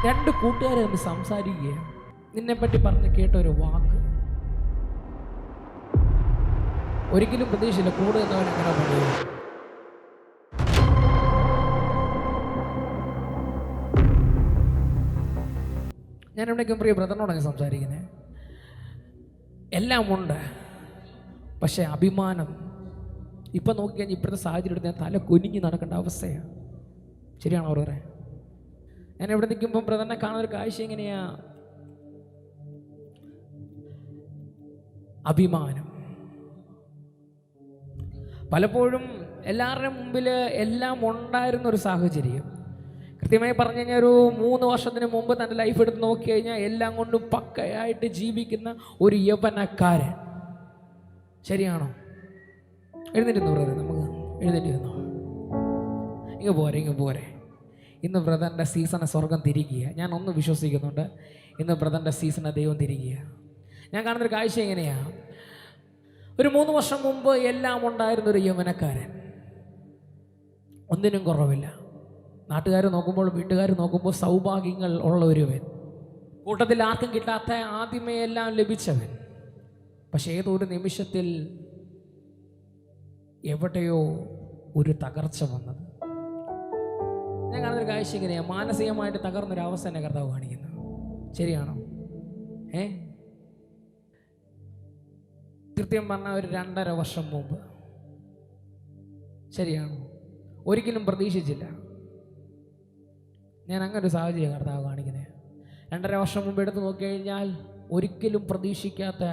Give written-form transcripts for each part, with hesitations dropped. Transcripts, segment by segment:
രണ്ട് കൂട്ടുകാരെ തമ്മിൽ സംസാരിക്കുകയാണ്. നിന്നെപ്പറ്റി പറഞ്ഞ് കേട്ട ഒരു വാക്ക് ഒരിക്കലും പ്രതീക്ഷയില്ല. കൂടെ എന്നവൻ അങ്ങനെ പറയുക. ഞാൻ എവിടേക്കും പ്രിയ ബ്രദറിനോടാണ് സംസാരിക്കുന്നത്. എല്ലാം ഉണ്ട്, പക്ഷേ അഭിമാനം ഇപ്പം നോക്കിക്കഴിഞ്ഞാൽ ഇപ്പോഴത്തെ സാഹചര്യം എടുത്ത് ഞാൻ തല കുനിഞ്ഞ് നടക്കേണ്ട അവസ്ഥയാണ്. ശരിയാണോ ബ്രദറെ? ഞാൻ എവിടെ നിൽക്കുമ്പോൾ ബ്രദറിനെ കാണുന്ന ഒരു കാഴ്ച എങ്ങനെയാ? അഭിമാനം. പലപ്പോഴും എല്ലാവരുടെയും മുമ്പിൽ എല്ലാം ഉണ്ടായിരുന്ന ഒരു സാഹചര്യം, കൃത്യമായി പറഞ്ഞു കഴിഞ്ഞാൽ ഒരു 3 വർഷത്തിന് മുമ്പ് തൻ്റെ ലൈഫ് എടുത്ത് നോക്കി കഴിഞ്ഞാൽ എല്ലാം കൊണ്ടും പക്കയായിട്ട് ജീവിക്കുന്ന ഒരു യൗവനക്കാരൻ. ശരിയാണോ? എഴുന്നേറ്റ് ബ്രദർ, നമുക്ക് എഴുന്നേറ്റ് വന്നോ. ഇങ്ങ് പോരെ. ഇന്ന് ബ്രദറിൻ്റെ സീസണെ സ്വർഗം തിരിക്കുക. ഞാൻ ഒന്ന് വിശ്വസിക്കുന്നുണ്ട്, ഇന്ന് ബ്രദറിൻ്റെ സീസണെ ദൈവം തിരിക്കുക. ഞാൻ കാണുന്നൊരു കാഴ്ച എങ്ങനെയാണ്? ഒരു 3 വർഷം മുമ്പ് എല്ലാം ഉണ്ടായിരുന്നൊരു യൗവനക്കാരൻ, ഒന്നിനും കുറവില്ല. നാട്ടുകാർ നോക്കുമ്പോൾ, വീട്ടുകാർ നോക്കുമ്പോൾ സൗഭാഗ്യങ്ങൾ ഉള്ള ഒരുവൻ, കൂട്ടത്തിൽ ആർക്കും കിട്ടാത്ത ആദ്യമേ എല്ലാം ലഭിച്ചവൻ. പക്ഷേ ഏതോ ഒരു നിമിഷത്തിൽ എവിടെയോ ഒരു തകർച്ച വന്നത്. ഞാൻ കാണുന്നൊരു കാഴ്ച ഇങ്ങനെയാണ്, മാനസികമായിട്ട് തകർന്നൊരവസ്ഥ എന്നെ കർത്താവ് കാണിക്കുന്നു. ശരിയാണോ? കൃത്യം പറഞ്ഞാൽ ഒരു 2.5 വർഷം മുമ്പ്. ശരിയാണോ? ഒരിക്കലും പ്രതീക്ഷിച്ചില്ല. ഞാൻ അങ്ങനെ ഒരു സാഹചര്യം കർത്താവ് കാണിക്കുന്നത്. 2.5 വർഷം മുമ്പ് എടുത്ത് നോക്കിക്കഴിഞ്ഞാൽ ഒരിക്കലും പ്രതീക്ഷിക്കാത്ത,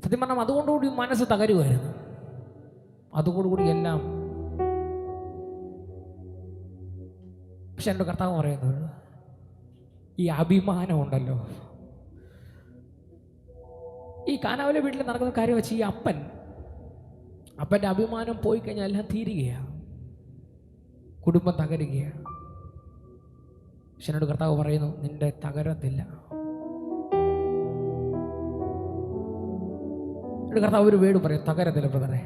സത്യം പറഞ്ഞാൽ അതുകൊണ്ടുകൂടി മനസ്സ് തകരുമായിരുന്നു. അതുകൊണ്ടുകൂടി എല്ലാം. പക്ഷെ എൻ്റെ കർത്താവ് പറയുന്നത്, ഈ അഭിമാനം ഉണ്ടല്ലോ, ഈ കാനാവിലെ വീട്ടിൽ നടക്കുന്ന കാര്യം വെച്ച് ഈ അപ്പൻ്റെ അഭിമാനം പോയി കഴിഞ്ഞാൽ എല്ലാം തീരുകയാണ്, കുടുംബം തകരുകയാണ്. പക്ഷെ എന്നോട് കർത്താവ് പറയുന്നു, നിന്റെ തകരത്തില്ല. എന്നോട് കർത്താവ് ഒരു വേട് പറയും, തകരത്തില്ല ബ്രദറെ,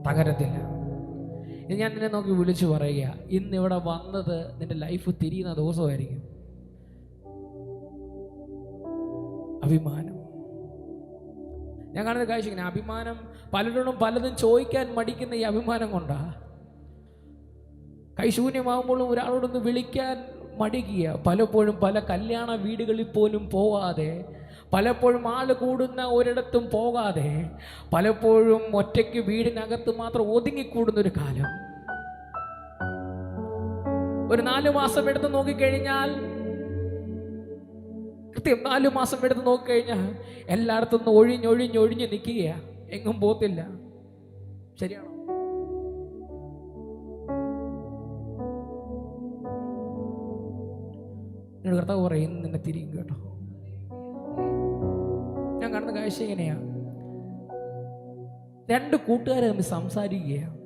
തകരത്തില്ല. ഇനി ഞാൻ നിന്നെ നോക്കി വിളിച്ചു പറയുക, ഇന്ന് ഇവിടെ വന്നത് നിന്റെ ലൈഫ് തിരിയുന്ന ദിവസമായിരിക്കും. അഭിമാനം. ഞാൻ കാണുന്ന കാഴ്ച ഇങ്ങനെ, അഭിമാനം പലരോടും പലതും ചോദിക്കാൻ മടിക്കുന്ന ഈ അഭിമാനം കൊണ്ടാ. കൈശൂന്യമാകുമ്പോഴും ഒരാളോടൊന്ന് വിളിക്കാൻ മടിക്കുക. പലപ്പോഴും പല കല്യാണ വീടുകളിൽ പോലും പോകാതെ, പലപ്പോഴും ആള് കൂടുന്ന ഒരിടത്തും പോകാതെ, പലപ്പോഴും ഒറ്റയ്ക്ക് വീടിനകത്ത് മാത്രം ഒതുങ്ങിക്കൂടുന്നൊരു കാലം. ഒരു 4 മാസം എടുത്ത് നോക്കിക്കഴിഞ്ഞാൽ, കൃത്യം 4 മാസം എടുത്ത് നോക്കിക്കഴിഞ്ഞാൽ എല്ലായിടത്തും ഒഴിഞ്ഞൊഴിഞ്ഞ് നിൽക്കുകയാ, എങ്ങും പോത്തില്ല. ശരിയാണോ? എന്നോട് കർത്താവ് പറയും, നിന്നെ തിരിയും കേട്ടോ. ഞാൻ കാണുന്ന കാഴ്ച എങ്ങനെയാ? 2 കൂട്ടുകാരെ തമ്മിൽ സംസാരിക്കുകയാണ്.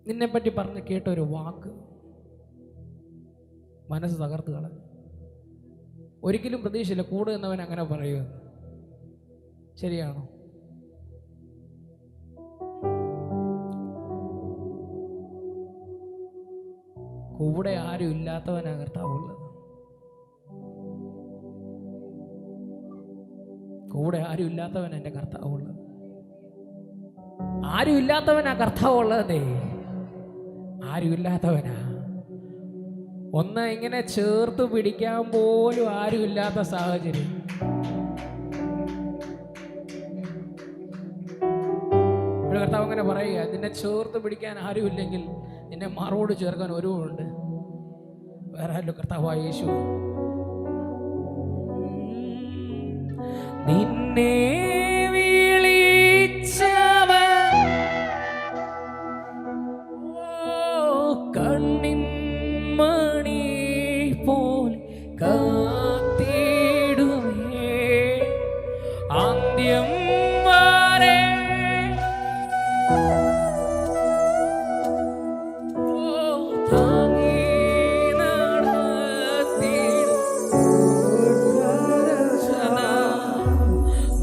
നിന്നെപ്പറ്റി പറഞ്ഞ് കേട്ട ഒരു വാക്ക് മനസ്സ് തകർത്ത് കളഞ്ഞു. ഒരിക്കലും പ്രതീക്ഷയില്ല കൂടെ എന്നവൻ അങ്ങനെ പറയുമെന്ന്. ശരിയാണോ? കൂടെ ആരും ഇല്ലാത്തവനാ കർത്താവുള്ളത്. കൂടെ ആരും ഇല്ലാത്തവൻ എൻ്റെ കർത്താവുള്ളത്. ആരും ഇല്ലാത്തവനാ കർത്താവുള്ളതേ. ആരും ഇല്ലാത്തവനാ. ഒന്ന് ഇങ്ങനെ ചേർത്ത് പിടിക്കാൻ പോലും ആരും ഇല്ലാത്ത സാഹചര്യം. ഒരു കർത്താവ് അങ്ങനെ പറയുക, നിന്നെ ചേർത്ത് പിടിക്കാൻ ആരും ഇല്ലെങ്കിൽ നിന്നെ മാറോട് ചേർക്കാൻ ഒരുവനുണ്ട്. വേറെ ആരും കർത്താവായ യേശു. നിന്നെ കണ്ണിൻ മണി പോലെ കാത്തിടുമേ അന്ത്യം വരെ.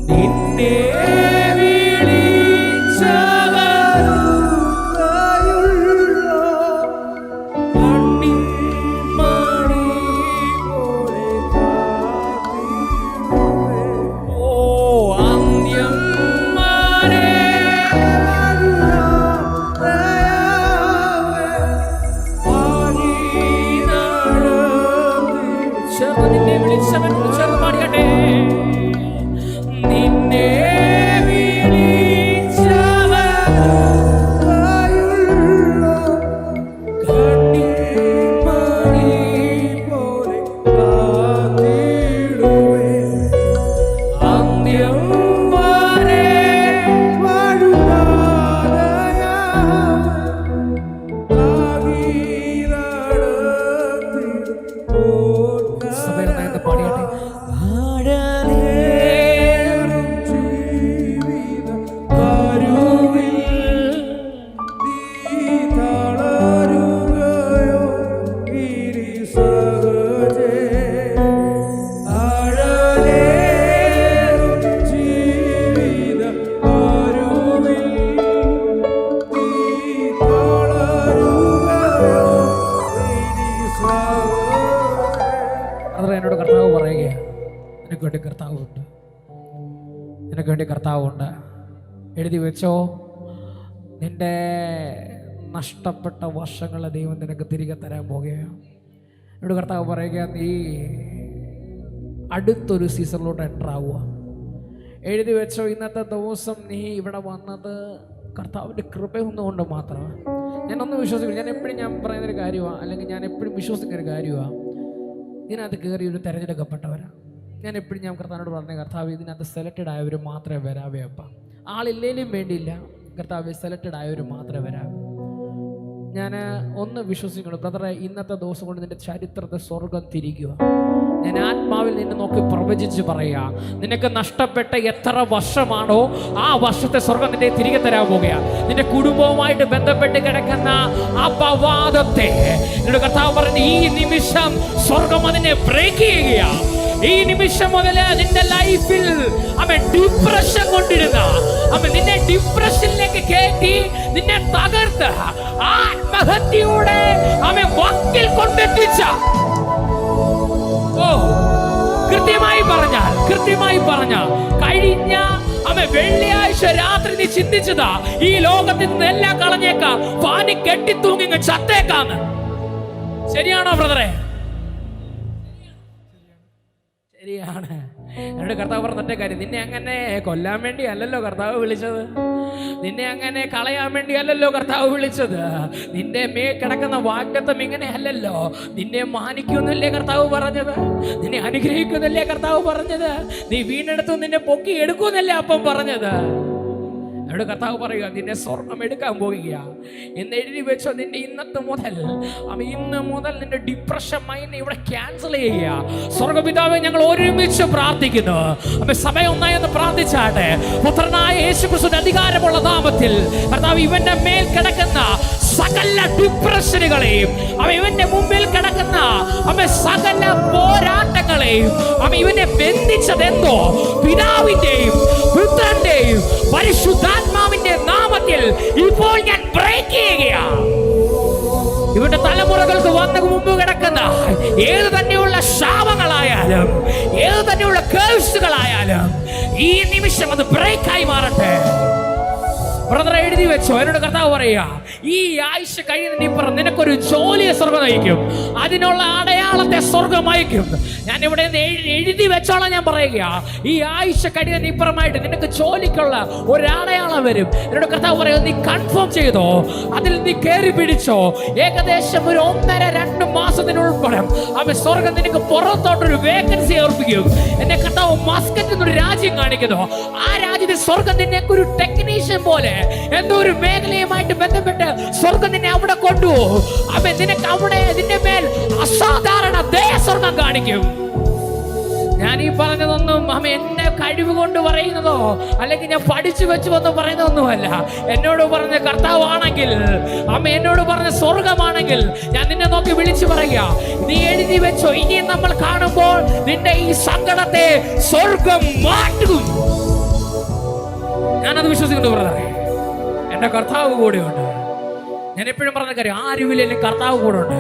നിന്നെ വിളിച്ചവ നിനക്ക് വേണ്ടി കർത്താവുണ്ട്, നിനക്ക് വേണ്ടി കർത്താവുണ്ട്. എഴുതി വെച്ചോ, നിന്റെ നഷ്ടപ്പെട്ട വർഷങ്ങളെ ദൈവം നിനക്ക് തിരികെ തരാൻ പോകുകയാണ്. എന്നോട് കർത്താവ് പറയുക, നീ അടുത്തൊരു സീസണിലോട്ട് എൻ്റർ ആവുക. എഴുതി വെച്ചോ, ഇന്നത്തെ ദിവസം നീ ഇവിടെ വന്നത് കർത്താവിൻ്റെ കൃപയൊന്നുകൊണ്ട് മാത്രമാണ്. ഞാനൊന്നും വിശ്വസിക്കുന്നു, ഞാൻ പറയുന്നൊരു കാര്യമാണ്, അല്ലെങ്കിൽ ഞാൻ എപ്പോഴും വിശ്വസിക്കുന്നൊരു കാര്യമാണ്, ഇതിനകത്ത് കയറി ഒരു തിരഞ്ഞെടുക്കപ്പെട്ടവരാണ്. ഞാൻ കർത്താവിനോട് പറഞ്ഞ, കർത്താവ് ഇതിനകത്ത് സെലക്റ്റഡ് ആയവർ മാത്രമേ വരാവേ അപ്പ. ആളില്ലേലും വേണ്ടിയില്ല കർത്താവ്, സെലക്റ്റഡ് ആയവർ മാത്രമേ വരാവൂ. ഞാൻ ഒന്ന് വിശ്വസിക്കണം ബ്രദറെ, ഇന്നത്തെ ദിവസം കൊണ്ട് നിന്റെ ചരിത്രത്തെ സ്വർഗം തിരിക്കുക. ഞാൻ ആത്മാവിൽ നിന്നെ നോക്കി പ്രവചിച്ച് പറയാ, നിനക്ക് നഷ്ടപ്പെട്ട എത്ര വർഷമാണോ ആ വർഷത്തെ സ്വർഗം നിന്നെ തിരികെ തരാൻ പോകുകയാണ്. നിന്റെ കുടുംബവുമായിട്ട് ബന്ധപ്പെട്ട് കിടക്കുന്ന ആ അപവാദത്തെ നിന്റെ കർത്താവ് പറഞ്ഞ് ഈ നിമിഷം സ്വർഗം അതിനെ ബ്രേക്ക് ചെയ്യുകയാണ്. ഈ നിമിഷം മുതൽ നിന്റെ ലൈഫിൽ ഡിപ്രഷൻ കൊണ്ടിരുന്ന നിന്നെ ഡിപ്രഷനിലേക്ക് കയറ്റി നിന്നെ തകർത്ത് ആത്മഹത്യയുടെ വക്കിൽ കൊണ്ടെത്തിച്ച, കൃത്യമായി പറഞ്ഞ കഴിഞ്ഞ വെള്ളിയാഴ്ച രാത്രി നീ ചിന്തിച്ചതാ ഈ ലോകത്തിൽ നിന്ന് എല്ലാം കളഞ്ഞേക്കാം, പാനി കെട്ടി തൂങ്ങി ചത്തേക്കാന്ന്. ശരിയാണോ ബ്രദറെ? ശരിയാണ്. എന്നോട് കർത്താവ് പറഞ്ഞ കാര്യം, നിന്നെ അങ്ങനെ കൊല്ലാൻ വേണ്ടി അല്ലല്ലോ കർത്താവ് വിളിച്ചത്, നിന്നെ അങ്ങനെ കളയാൻ വേണ്ടി അല്ലല്ലോ കർത്താവ് വിളിച്ചത്, നിന്റെ മേ കിടക്കുന്ന വാഗ്ദത്തം ഇങ്ങനെ അല്ലല്ലോ. നിന്നെ മാനിക്കുമെന്നല്ലേ കർത്താവ് പറഞ്ഞത്, നിന്നെ അനുഗ്രഹിക്കുമെന്നല്ലേ കർത്താവ് പറഞ്ഞത്, നീ വീണ്ടെടുത്തു നിന്നെ പൊക്കി എടുക്കുമെന്നല്ലേ അപ്പം പറഞ്ഞത്. എന്നോട് കർത്താവ് പറയുക, നിന്നെ സ്വർണം എടുക്കാൻ പോവുക എന്ന് എഴുതി വെച്ചോ. നിന്റെ ഇന്ന് മുതൽ നിന്റെ ഡിപ്രഷൻ മൈൻഡ് ഇവിടെ ക്യാൻസൽ ചെയ്യുക. സ്വർഗപിതാവേ, ഞങ്ങൾ ഒരുമിച്ച് പ്രാർത്ഥിക്കുന്നു. സമയം ഒന്നായി ഒന്ന് പ്രാർത്ഥിച്ചാട്ടെ. പുത്രനായ യേശുക്രിസ്തുവിന്റെ അധികാരമുള്ള നാമത്തിൽ കർത്താവ് ഇവന്റെ മേൽ കിടക്കുന്ന സകല ഡിപ്രഷനുകളെയും ഇവന്റെ മുമ്പിൽ കിടക്കുന്ന സകല പോരാട്ടങ്ങളെയും ഇവനെ ബന്ധിച്ചതെന്തോ പിതാവിന്റെയും പുത്രന്റെയും പരിശുദ്ധാത്മാവിന്റെ നാമത്തിൽ ഇപ്പോൾ ഞാൻ ബ്രേക്ക് ചെയ്യുകയാണ്. ഇവരുടെ തലമുറകൾക്ക് വന്ന മുമ്പ് കിടക്കുന്ന ഏത് തന്നെയുള്ള ശാപങ്ങളായാലും ഏത് തന്നെയുള്ള കേഴ്സുകളായാലും ഈ നിമിഷം അത് ബ്രേക്കായി മാറട്ടെ. ബ്രദറെ, എഴുതി വെച്ചോ. എന്നോട് കർത്താവ് പറയുക, ഈ ആഴ്ച കഴിയുന്ന നിനക്കൊരു ജോലിയെ സ്വർഗം നയിക്കും, അതിനുള്ള അടയാളത്തെ സ്വർഗം അയക്കും. ഞാൻ ഇവിടെ എഴുതി വെച്ചോളാം. ഞാൻ പറയുക, ഈ ആഴ്ച കഴിയുന്ന ഇപ്പുറമായിട്ട് നിനക്ക് ജോലിക്കുള്ള ഒരു അടയാളം വരും. എന്നോട് കർത്താവ് പറയുക, നീ കൺഫേം ചെയ്തോ, അതിൽ നീ കയറി പിടിച്ചോ. ഏകദേശം ഒരു 1.5-2 മാസത്തിനുൾപ്പെടെ സ്വർഗം നിനക്ക് പുറത്തോട്ടൊരു വേക്കൻസി ഏർപ്പിക്കും. എന്നെ കർത്താവ് മസ്കറ്റ് എന്നൊരു രാജ്യം കാണിക്കുന്നു. ആ രാജ്യത്തിൽ സ്വർഗം നിന്നെ ഒരു ടെക്നീഷ്യൻ പോലെ എന്തോ ഒരു മേഖലയുമായിട്ട് ബന്ധപ്പെട്ട് സ്വർഗം നിന്നെ അവിടെ കൊണ്ടുപോകും. നിനക്ക് അവിടെ നിന്റെ മേൽ അസാധാരണ സ്വർഗം കാണിക്കും. ഞാൻ ഈ പറഞ്ഞതൊന്നും എന്നെ കഴിവ് കൊണ്ട് പറയുന്നതോ അല്ലെങ്കിൽ ഞാൻ പഠിച്ചു വെച്ചു വന്ന് പറയുന്നതൊന്നുമല്ല. എന്നോട് പറഞ്ഞ കർത്താവാണെങ്കിൽ, എന്നോട് പറഞ്ഞ സ്വർഗമാണെങ്കിൽ ഞാൻ നിന്നെ നോക്കി വിളിച്ചു പറയുക, നീ എഴുതി വെച്ചോ. ഇനി നമ്മൾ കാണുമ്പോൾ നിന്റെ ഈ സങ്കടത്തെ സ്വർഗം മാറ്റും. ഞാനത് വിശ്വസിക്കുന്നു ബ്രദറെ. എന്റെ കർത്താവ് കൂടെയുണ്ട്. ഞാൻ എപ്പോഴും പറഞ്ഞ കാര്യം, ആരുമില്ലെങ്കിൽ കർത്താവ് കൂടെ ഉണ്ട്.